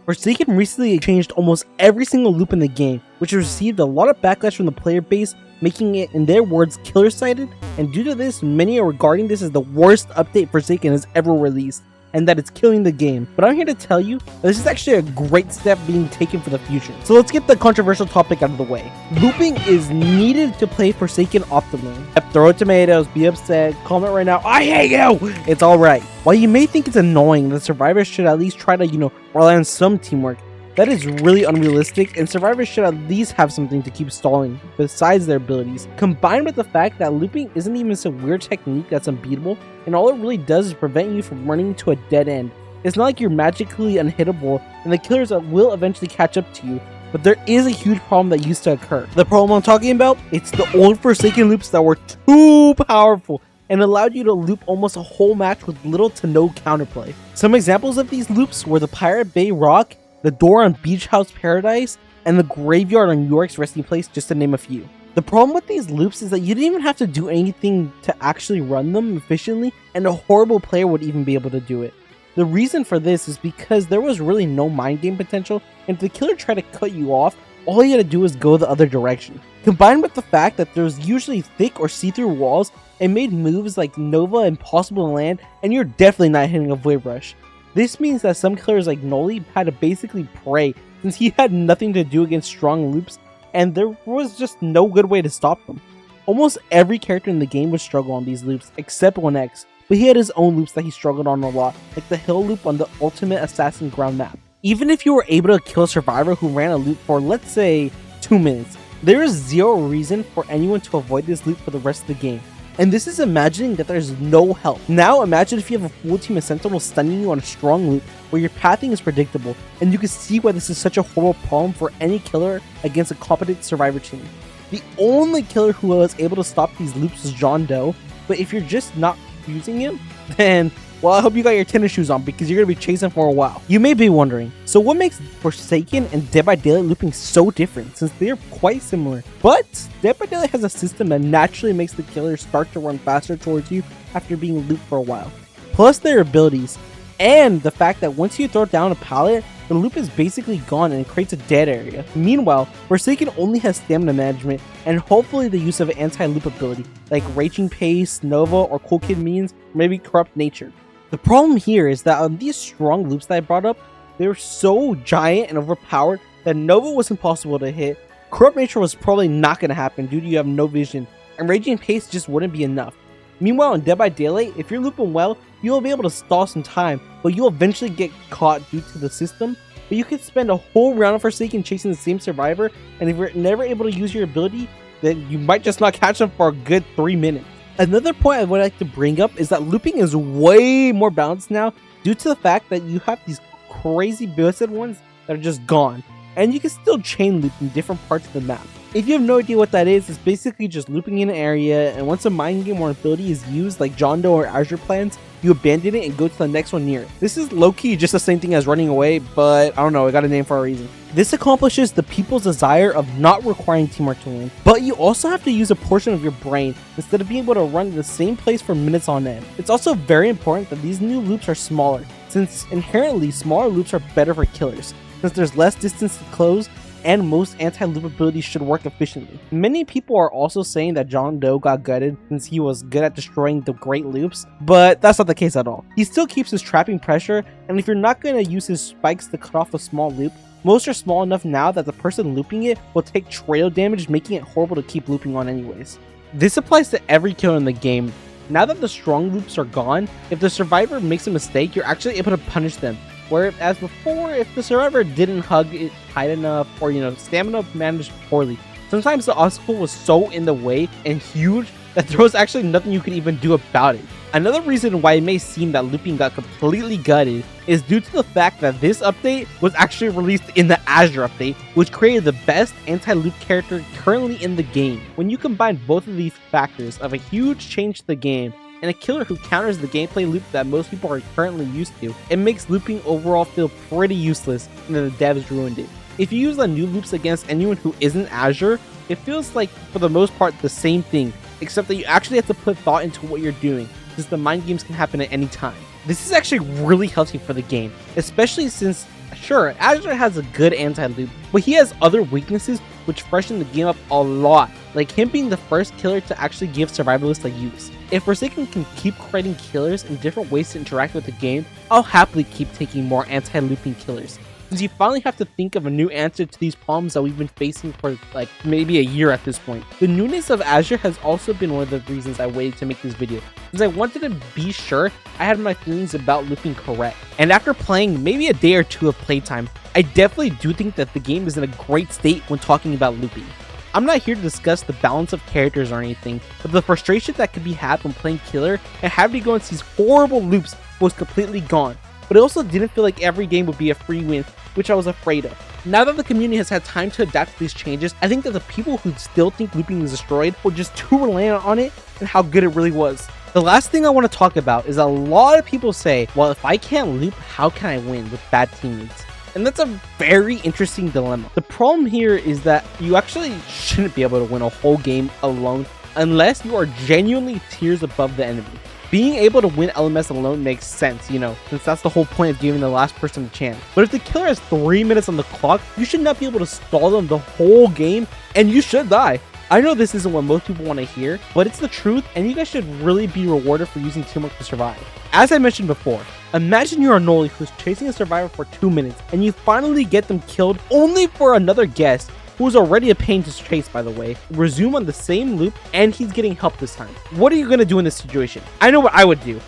Forsaken recently changed almost every single loop in the game, which has received a lot of backlash from the player base, making it, in their words, killer-sided, and due to this, many are regarding this as the worst update Forsaken has ever released, and that it's killing the game. But I'm here to tell you that this is actually a great step being taken for the future. So let's get the controversial topic out of the way. Looping is needed to play Forsaken optimally. Throw tomatoes, be upset, comment right now, I hate you! It's alright. While you may think it's annoying that survivors should at least try to, rely on some teamwork, that is really unrealistic, and survivors should at least have something to keep stalling besides their abilities. Combined with the fact that looping isn't even some weird technique that's unbeatable, and all it really does is prevent you from running into a dead end. It's not like you're magically unhittable and the killers will eventually catch up to you, but there is a huge problem that used to occur. The problem I'm talking about, it's the old Forsaken loops that were too powerful and allowed you to loop almost a whole match with little to no counterplay. Some examples of these loops were the Pirate Bay Rock, the door on Beach House Paradise, and the graveyard on York's resting place, just to name a few. The problem with these loops is that you didn't even have to do anything to actually run them efficiently, and a horrible player would even be able to do it. The reason for this is because there was really no mind game potential, and if the killer tried to cut you off, all you had to do was go the other direction. Combined with the fact that there was usually thick or see-through walls, it made moves like Nova impossible to land, and you're definitely not hitting a Void Rush. This means that some killers like Noli had to basically pray, since he had nothing to do against strong loops, and there was just no good way to stop them. Almost every character in the game would struggle on these loops, except 1X, but he had his own loops that he struggled on a lot, like the hill loop on the Ultimate Assassin Ground map. Even if you were able to kill a survivor who ran a loop for, let's say, 2 minutes, there is zero reason for anyone to avoid this loop for the rest of the game. And this is imagining that there's no help. Now imagine if you have a full team of Sentinels stunning you on a strong loop where your pathing is predictable, and you can see why this is such a horrible problem for any killer against a competent survivor team. The only killer who was able to stop these loops was Jane Doe, but if you're just not using him, then, well, I hope you got your tennis shoes on because you're going to be chasing for a while. You may be wondering, so what makes Forsaken and Dead by Daylight looping so different, since they are quite similar? But Dead by Daylight has a system that naturally makes the killer start to run faster towards you after being looped for a while. Plus their abilities, and the fact that once you throw down a pallet, the loop is basically gone and it creates a dead area. Meanwhile, Forsaken only has stamina management and hopefully the use of an anti-loop ability, like Raging Pace, Nova, or Cool Kid Means, or maybe Corrupt Nature. The problem here is that on these strong loops that I brought up, they were so giant and overpowered that Nova was impossible to hit, Corrupt Nature was probably not going to happen due to you have no vision, and Raging Pace just wouldn't be enough. Meanwhile, in Dead by Daylight, if you're looping well, you'll be able to stall some time, but you'll eventually get caught due to the system. But you could spend a whole round of Forsaken chasing the same survivor, and if you're never able to use your ability, then you might just not catch them for a good 3 minutes. Another point I would like to bring up is that looping is way more balanced now due to the fact that you have these crazy boosted ones that are just gone, and you can still chain loop in different parts of the map. If you have no idea what that is, it's basically just looping in an area, and once a mind game or ability is used, like Jane Doe or Azure plans, you abandon it and go to the next one near it. This is low-key just the same thing as running away, but I don't know, I got a name for a reason. This accomplishes the people's desire of not requiring teamwork to win, but you also have to use a portion of your brain instead of being able to run to the same place for minutes on end. It's also very important that these new loops are smaller, since inherently smaller loops are better for killers, since there's less distance to close and most anti-loop abilities should work efficiently. Many people are also saying that Jane Doe got gutted since he was good at destroying the great loops, but that's not the case at all. He still keeps his trapping pressure, and if you're not going to use his spikes to cut off a small loop, most are small enough now that the person looping it will take trail damage, making it horrible to keep looping on anyways. This applies to every killer in the game. Now that the strong loops are gone, if the survivor makes a mistake, you're actually able to punish them. Whereas before, if the survivor didn't hug it tight enough or, stamina managed poorly, sometimes the obstacle was so in the way and huge that there was actually nothing you could even do about it. Another reason why it may seem that looping got completely gutted is due to the fact that this update was actually released in the Azure update, which created the best anti-loop character currently in the game. When you combine both of these factors of a huge change to the game and a killer who counters the gameplay loop that most people are currently used to, it makes looping overall feel pretty useless, and the devs ruined it. If you use the new loops against anyone who isn't Azure, it feels like, for the most part, the same thing, except that you actually have to put thought into what you're doing, since the mind games can happen at any time. This is actually really healthy for the game, especially since Sure, Azure has a good anti-loop, but he has other weaknesses which freshen the game up a lot, like him being the first killer to actually give survivalists a use. If Forsaken can keep creating killers and different ways to interact with the game, I'll happily keep taking more anti-looping killers, since you finally have to think of a new answer to these problems that we've been facing for like maybe a year at this point. The newness of Azure has also been one of the reasons I waited to make this video, since I wanted to be sure I had my feelings about looping correct. And after playing maybe a day or two of playtime, I definitely do think that the game is in a great state when talking about looping. I'm not here to discuss the balance of characters or anything, but the frustration that could be had when playing killer and having to go into these horrible loops was completely gone. But it also didn't feel like every game would be a free win, which I was afraid of. Now that the community has had time to adapt to these changes, I think that the people who still think looping is destroyed were just too reliant on it and how good it really was. The last thing I want to talk about is a lot of people say, well, if I can't loop, how can I win with bad teammates? And that's a very interesting dilemma. The problem here is that you actually shouldn't be able to win a whole game alone unless you are genuinely tiers above the enemy. Being able to win LMS alone makes sense, you know, since that's the whole point of giving the last person a chance. But if the killer has 3 minutes on the clock, you should not be able to stall them the whole game, and you should die. I know this isn't what most people want to hear, but it's the truth, and you guys should really be rewarded for using teamwork to survive. As I mentioned before, imagine you're a Noli who's chasing a survivor for 2 minutes, and you finally get them killed only for another guest, who is already a pain to chase by the way, resume on the same loop, and he's getting help this time. What are you going to do in this situation? I know what I would do.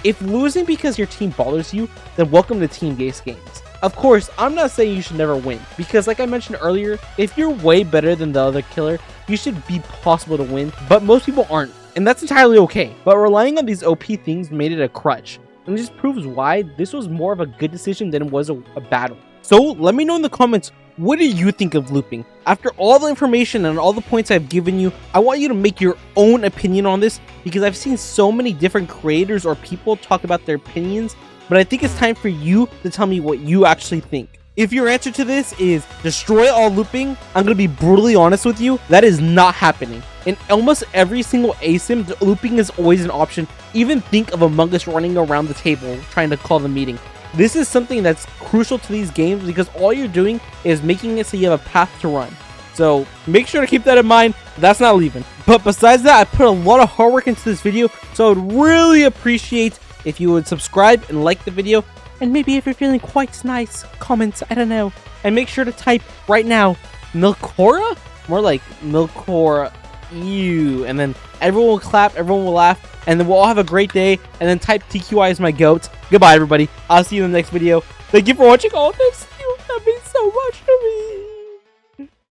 If losing because your team bothers you, then welcome to team-based games. Of course, I'm not saying you should never win, because like I mentioned earlier, if you're way better than the other killer, you should be possible to win, but most people aren't, and that's entirely okay. But relying on these OP things made it a crutch, and it just proves why this was more of a good decision than it was a bad one. So let me know in the comments, what do you think of looping? After all the information and all the points I've given you, I want you to make your own opinion on this, because I've seen so many different creators or people talk about their opinions, but I think it's time for you to tell me what you actually think. If your answer to this is destroy all looping, I'm going to be brutally honest with you, that is not happening. In almost every single ASIM, looping is always an option. Even think of Among Us running around the table trying to call the meeting. This is something that's crucial to these games because all you're doing is making it so you have a path to run. So make sure to keep that in mind. That's not leaving. But besides that, I put a lot of hard work into this video, so I would really appreciate if you would subscribe and like the video. And maybe if you're feeling quite nice, comments, I don't know. And make sure to type right now, Milcora? More like Milcora, ew. And then everyone will clap, everyone will laugh. And then we'll all have a great day. And then type TQI is my goat. Goodbye, everybody. I'll see you in the next video. Thank you for watching all of this. You have meant so much to me.